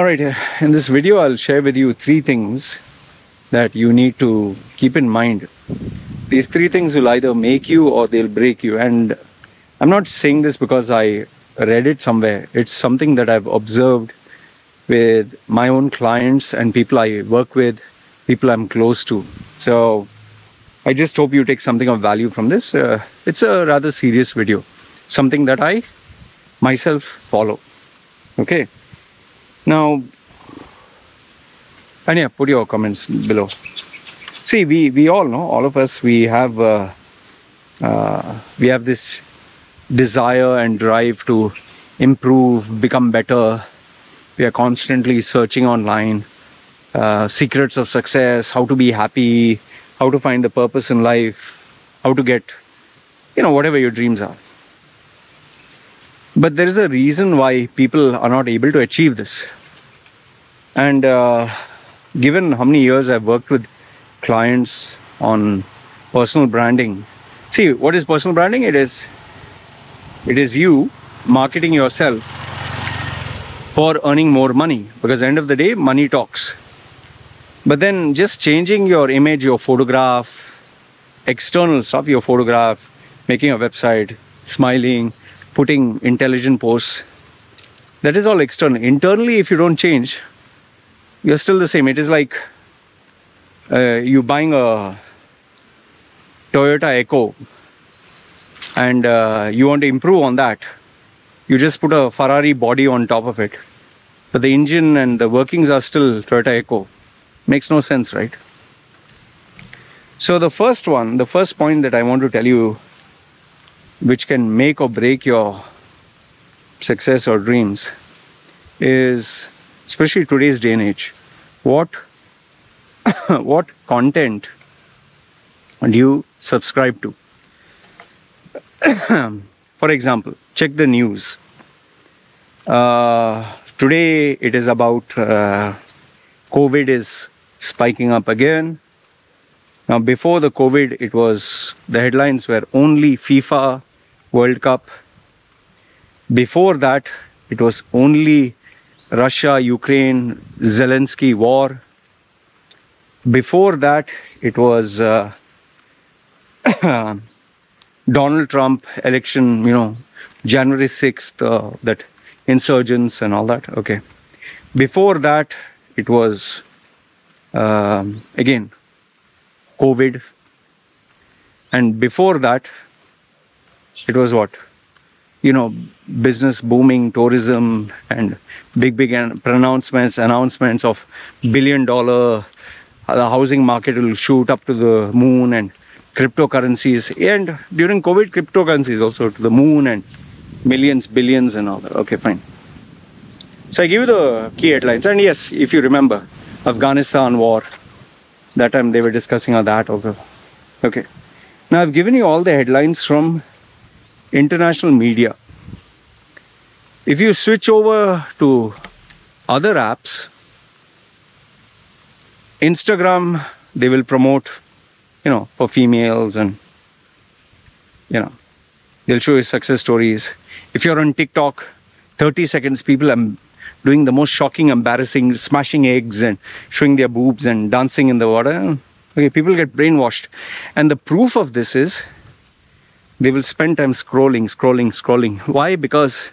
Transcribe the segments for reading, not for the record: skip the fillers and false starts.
Alright, in this video I'll share with you 3 things that you need to keep in mind. These 3 things will either make you or they'll break you. And I'm not saying this because I read it somewhere. It's something that I've observed with my own clients and people I work with, people I'm close to. So I just hope you take something of value from this. It's a rather serious video, something that I myself follow. Okay. Now, and yeah, put your comments below. See, we all know, all of us, we have this desire and drive to improve, become better. We are constantly searching online, secrets of success, how to be happy, how to find the purpose in life, how to get, whatever your dreams are. But there is a reason why people are not able to achieve this. And given how many years I've worked with clients on personal branding. See, what is personal branding? It is you marketing yourself for earning more money. Because at the end of the day, money talks. But then just changing your image, your photograph, external stuff, your photograph, making a website, smiling, putting intelligent posts, that is all external. Internally, if you don't change, you're still the same. It is like you buying a Toyota Echo and you want to improve on that. You just put a Ferrari body on top of it. But the engine and the workings are still Toyota Echo. Makes no sense, right? So the first point that I want to tell you, which can make or break your success or dreams, is, especially today's day and age, what content do you subscribe to? For example, check the news. Today it is about COVID is spiking up again. Now before the COVID, the headlines were only FIFA World Cup. Before that, it was only Russia, Ukraine, Zelensky war. Before that, it was Donald Trump election, January 6th, that insurgents and all that. Okay. Before that, it was, again, COVID. And before that, it was what? Business booming, tourism, and big announcements of $1 billion. The housing market will shoot up to the moon, and cryptocurrencies. And during COVID, cryptocurrencies also to the moon, and millions, billions, and all that. Okay, fine. So I give you the key headlines. And yes, if you remember, Afghanistan war. That time they were discussing on that also. Okay. Now I've given you all the headlines from international media. If you switch over to other apps, Instagram, they will promote, for females, and, they'll show you success stories. If you're on TikTok, 30 seconds, people are doing the most shocking, embarrassing, smashing eggs and showing their boobs and dancing in the water. Okay, people get brainwashed. And the proof of this is, they will spend time scrolling. Why? Because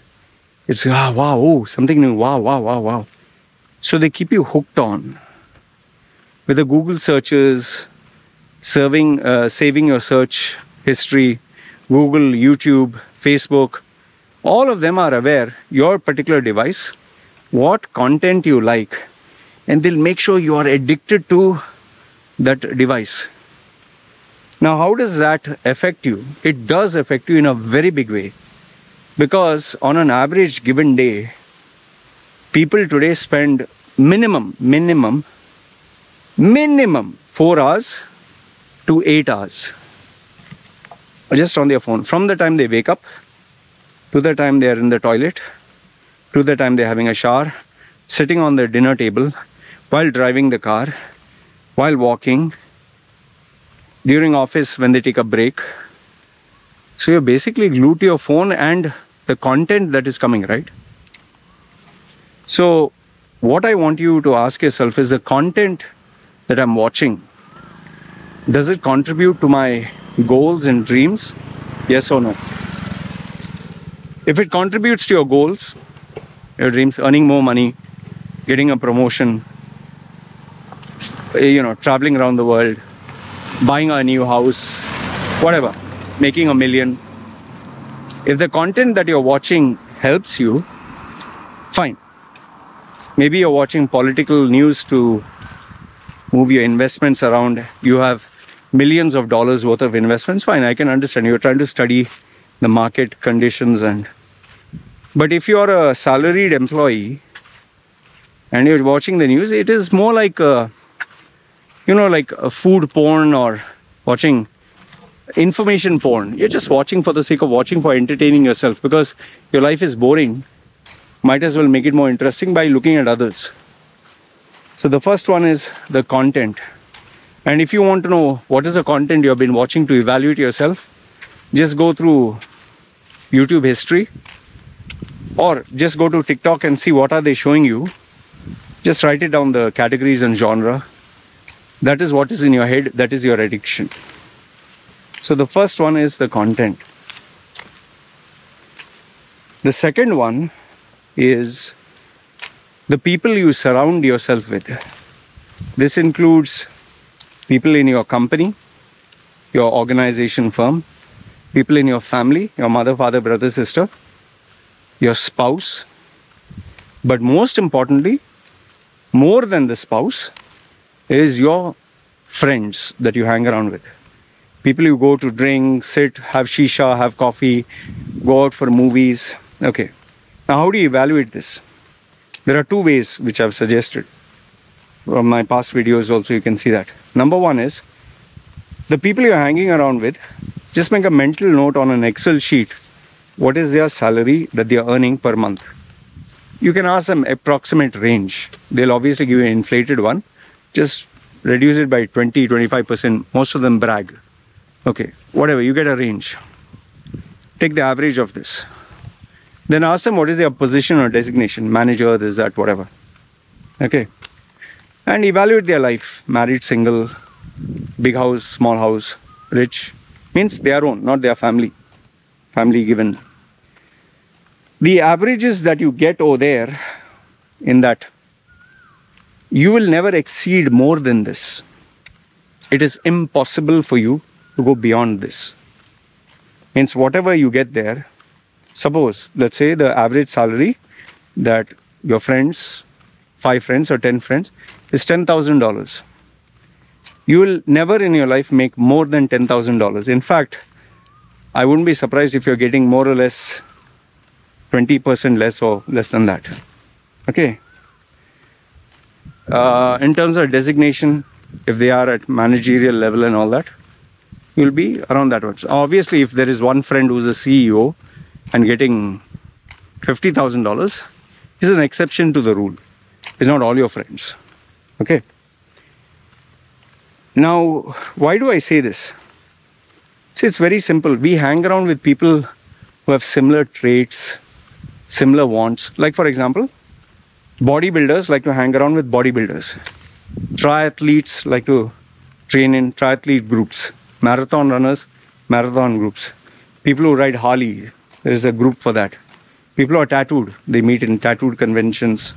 it's, wow, oh, something new, wow. So they keep you hooked on. With the Google searches, saving your search history, Google, YouTube, Facebook, all of them are aware, your particular device, what content you like, and they'll make sure you are addicted to that device. Now, how does that affect you? It does affect you in a very big way. Because on an average given day, people today spend minimum 4 hours to 8 hours just on their phone. From the time they wake up, to the time they are in the toilet, to the time they're having a shower, sitting on the dinner table, while driving the car, while walking, during office when they take a break. So you're basically glued to your phone and the content that is coming, right? So what I want you to ask yourself is, the content that I'm watching, does it contribute to my goals and dreams? Yes or no? If it contributes to your goals, your dreams, earning more money, getting a promotion, traveling around the world, buying a new house, whatever, making $1 million. If the content that you're watching helps you, fine. Maybe you're watching political news to move your investments around. You have millions of dollars worth of investments. Fine, I can understand. You're trying to study the market conditions. But if you're a salaried employee and you're watching the news, it is more like like a food porn or watching information porn. You're just watching for the sake of watching, for entertaining yourself, because your life is boring. Might as well make it more interesting by looking at others. So the first one is the content. And if you want to know what is the content you have been watching to evaluate yourself, just go through YouTube history, or just go to TikTok and see what are they showing you. Just write it down, the categories and genre. That is what is in your head. That is your addiction. So the first one is the content. The second one is the people you surround yourself with. This includes people in your company, your organization, firm, people in your family, your mother, father, brother, sister, your spouse. But most importantly, more than the spouse, is your friends that you hang around with. People you go to drink, sit, have shisha, have coffee, go out for movies. Okay. Now, how do you evaluate this? There are two ways which I've suggested. From my past videos also you can see that. Number one is, the people you're hanging around with, just make a mental note on an Excel sheet. What is their salary that they are earning per month? You can ask them approximate range. They'll obviously give you an inflated one. Just reduce it by 20-25%. Most of them brag. Okay, whatever, you get a range. Take the average of this. Then ask them what is their position or designation. Manager, this, that, whatever. Okay. And evaluate their life. Married, single, big house, small house, rich. Means their own, not their family. Family given. The averages that you get over there, in that, you will never exceed more than this. It is impossible for you to go beyond this. Means whatever you get there, suppose, let's say the average salary that your friends, 5 friends or 10 friends, is $10,000. You will never in your life make more than $10,000. In fact, I wouldn't be surprised if you're getting more or less 20% less or less than that. Okay. In terms of designation, if they are at managerial level and all that, you'll be around that much. Obviously, if there is one friend who's a CEO and getting $50,000, is an exception to the rule. It's not all your friends. Okay. Now, why do I say this? See, it's very simple. We hang around with people who have similar traits, similar wants. Like, for example, bodybuilders like to hang around with bodybuilders. Triathletes like to train in triathlete groups. Marathon runners, marathon groups. People who ride Harley, there is a group for that. People who are tattooed, they meet in tattooed conventions.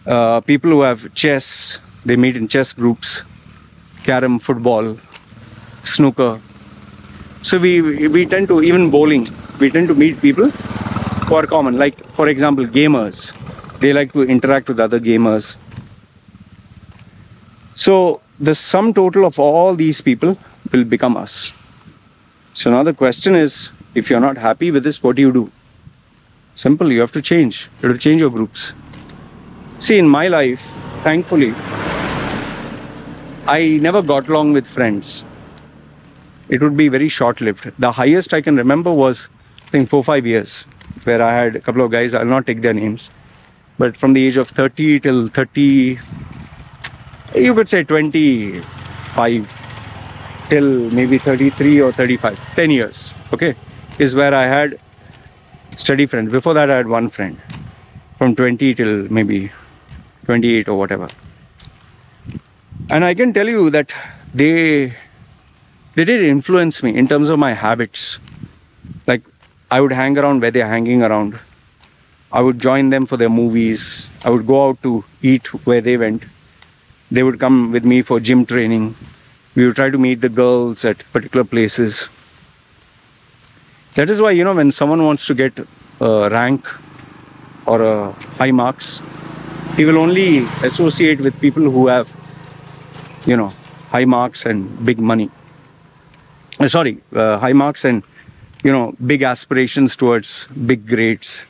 People who have chess, they meet in chess groups. Carom, football, snooker. So we tend to, even bowling, we tend to meet people who are common. Like, for example, gamers. They like to interact with other gamers. So the sum total of all these people will become us. So now the question is, if you're not happy with this, what do you do? Simple, you have to change. You have to change your groups. See, in my life, thankfully, I never got along with friends. It would be very short-lived. The highest I can remember was, I think, 4-5 years, where I had a couple of guys, I'll not take their names, but from the age of 30 till 30, you could say 25 till maybe 33 or 35, 10 years, okay, is where I had steady friends. Before that, I had one friend from 20 till maybe 28 or whatever. And I can tell you that they did influence me in terms of my habits. Like, I would hang around where they're hanging around. I would join them for their movies. I would go out to eat where they went. They would come with me for gym training. We would try to meet the girls at particular places. That is why, you know, when someone wants to get a rank or a high marks, he will only associate with people who have, you know, high marks and big money. High marks and, you know, big aspirations towards big grades.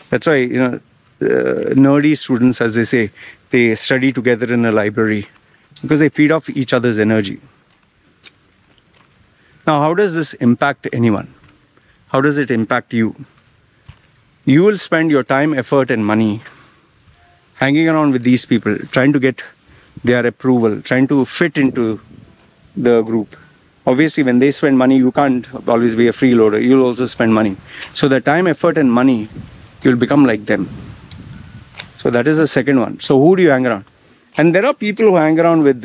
That's why, you know, nerdy students, as they say, they study together in a library because they feed off each other's energy. Now, how does this impact anyone? How does it impact you? You will spend your time, effort and money hanging around with these people, trying to get their approval, trying to fit into the group. Obviously, when they spend money, you can't always be a freeloader. You'll also spend money. So the time, effort and money, you'll become like them. So that is the second one. So who do you hang around? And there are people who hang around with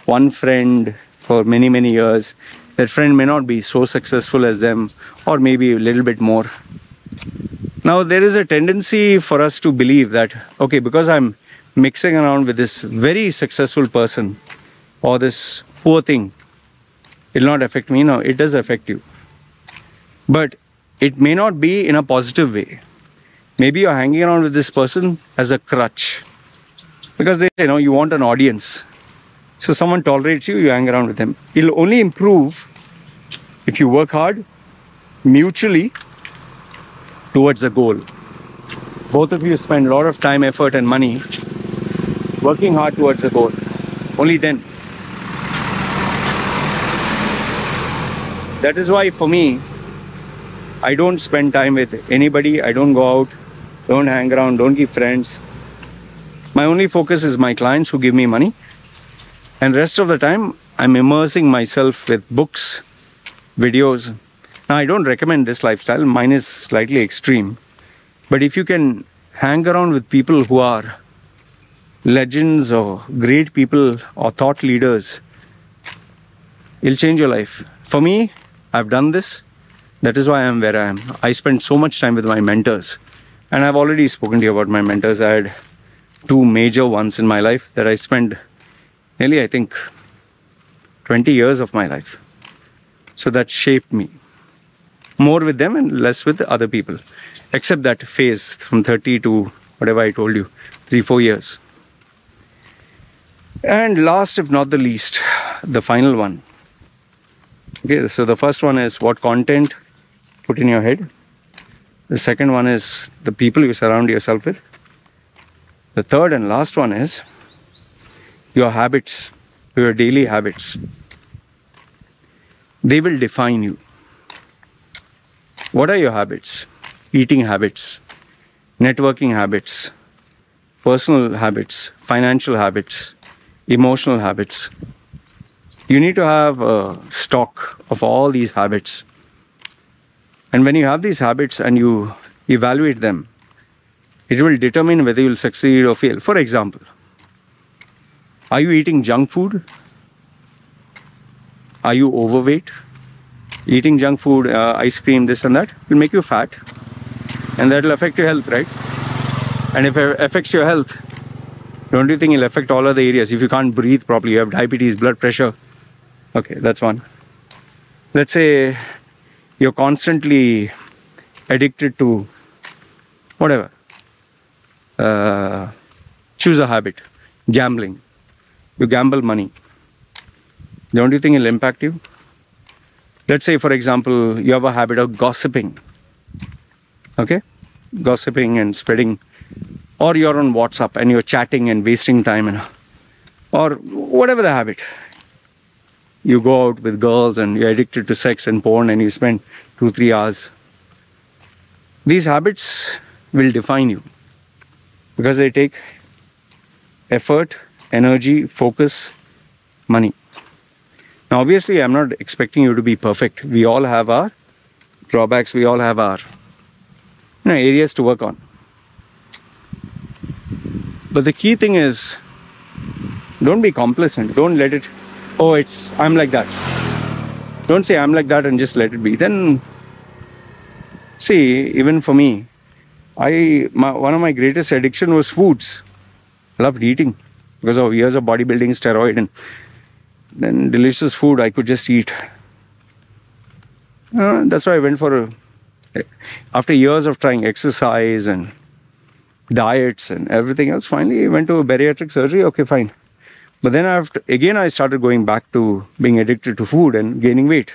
one friend for many, many years. That friend may not be so successful as them, or maybe a little bit more. Now, there is a tendency for us to believe that, okay, because I'm mixing around with this very successful person or this poor thing, it will not affect me. No, it does affect you. But it may not be in a positive way. Maybe you're hanging around with this person as a crutch. Because they say, no, you want an audience. So someone tolerates you, you hang around with them. It'll only improve if you work hard, mutually, towards a goal. Both of you spend a lot of time, effort and money working hard towards a goal. Only then. That is why for me, I don't spend time with anybody. I don't go out, don't hang around, don't keep friends. My only focus is my clients who give me money. And rest of the time, I'm immersing myself with books, videos. Now, I don't recommend this lifestyle. Mine is slightly extreme. But if you can hang around with people who are legends or great people or thought leaders, it'll change your life. For me, I've done this. That is why I am where I am. I spend so much time with my mentors. And I've already spoken to you about my mentors. I had two major ones in my life that I spent nearly, I think, 20 years of my life. So that shaped me. More with them and less with other people. Except that phase from 30 to whatever I told you, 3-4 years. And last, if not the least, the final one. Okay, so the first one is what content put in your head. The second one is the people you surround yourself with. The third and last one is your habits, your daily habits. They will define you. What are your habits? Eating habits, networking habits, personal habits, financial habits, emotional habits. You need to have a stock of all these habits. And when you have these habits and you evaluate them, it will determine whether you will succeed or fail. For example, are you eating junk food? Are you overweight? Eating junk food, ice cream, this and that will make you fat. And that will affect your health, right? And if it affects your health, don't you think it will affect all other areas? If you can't breathe properly, you have diabetes, blood pressure. Okay, that's one. Let's say you're constantly addicted to whatever. Choose a habit. Gambling. You gamble money. Don't you think it'll impact you? Let's say, for example, you have a habit of gossiping. Okay? Gossiping and spreading. Or you're on WhatsApp and you're chatting and wasting time. Or whatever the habit. You go out with girls and you're addicted to sex and porn and you spend 2-3 hours. These habits will define you. Because they take effort, energy, focus, money. Now, obviously, I'm not expecting you to be perfect. We all have our drawbacks. We all have our areas to work on. But the key thing is, don't be complacent. Don't let it, oh, I'm like that. Don't say I'm like that and just let it be. Then, see, even for me, one of my greatest addiction was foods. I loved eating because of years of bodybuilding, steroid, and then delicious food I could just eat. That's why I went after years of trying exercise and diets and everything else, finally I went to bariatric surgery. Okay, fine. But then I started going back to being addicted to food and gaining weight.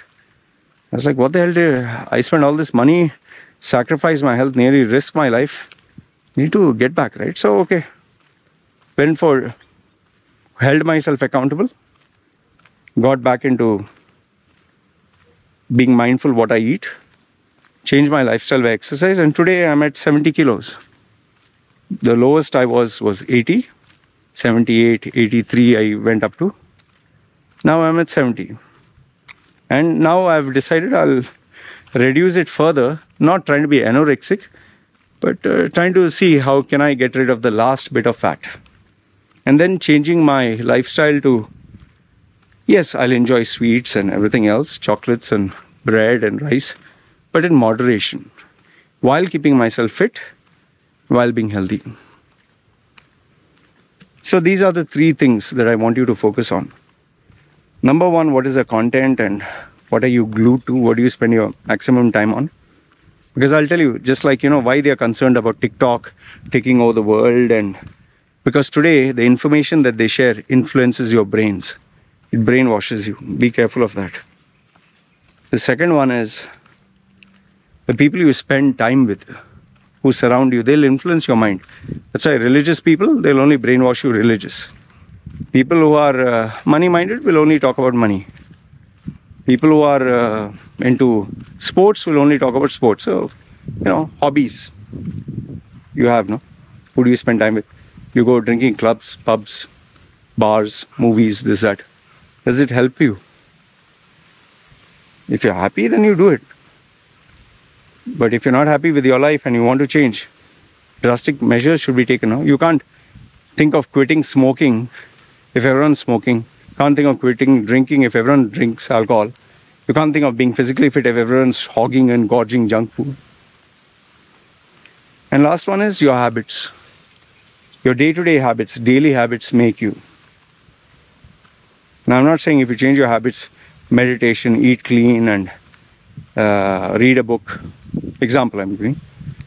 I was like, what the hell did I spend all this money, sacrifice my health, nearly risk my life? Need to get back, right? So, okay. Held myself accountable, got back into being mindful what I eat, changed my lifestyle by exercise, and today I'm at 70 kilos. The lowest I was 80. 78, 83 I went up to. Now I'm at 70. And now I've decided I'll reduce it further, not trying to be anorexic, but trying to see how can I get rid of the last bit of fat. And then changing my lifestyle to, yes, I'll enjoy sweets and everything else, chocolates and bread and rice, but in moderation, while keeping myself fit, while being healthy. So these are the 3 things that I want you to focus on. Number 1, what is the content and what are you glued to? What do you spend your maximum time on? Because I'll tell you, just like, why they are concerned about TikTok taking over the world, and because today the information that they share influences your brains. It brainwashes you. Be careful of that. The second one is the people you spend time with, who surround you, they'll influence your mind. That's why religious people, they'll only brainwash you religious. People who are money-minded will only talk about money. People who are into sports will only talk about sports. So, hobbies you have, no? Who do you spend time with? You go drinking clubs, pubs, bars, movies, this, that. Does it help you? If you're happy, then you do it. But if you're not happy with your life and you want to change, drastic measures should be taken. No? You can't think of quitting smoking if everyone's smoking. Can't think of quitting drinking if everyone drinks alcohol. You can't think of being physically fit if everyone's hogging and gorging junk food. And last one is your habits. Your day-to-day habits, daily habits make you. Now, I'm not saying if you change your habits, meditation, eat clean, and read a book, example I'm giving,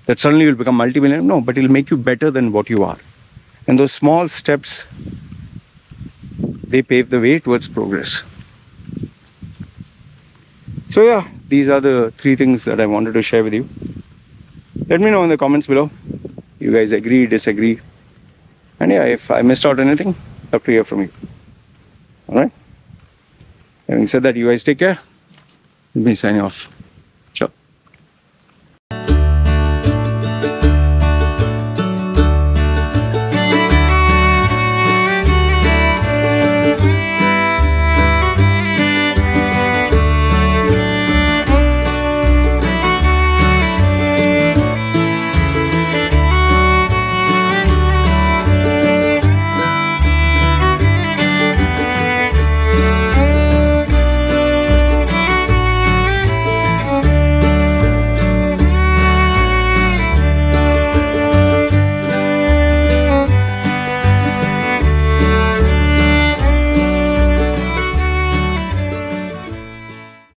that suddenly you'll become multi-millionaire. No, but it'll make you better than what you are. And those small steps, they pave the way towards progress. So yeah, these are the 3 things that I wanted to share with you. Let me know in the comments below. You guys agree, disagree? And yeah, if I missed out anything, love to hear from you. Alright? Having said that, you guys take care. Let me sign off.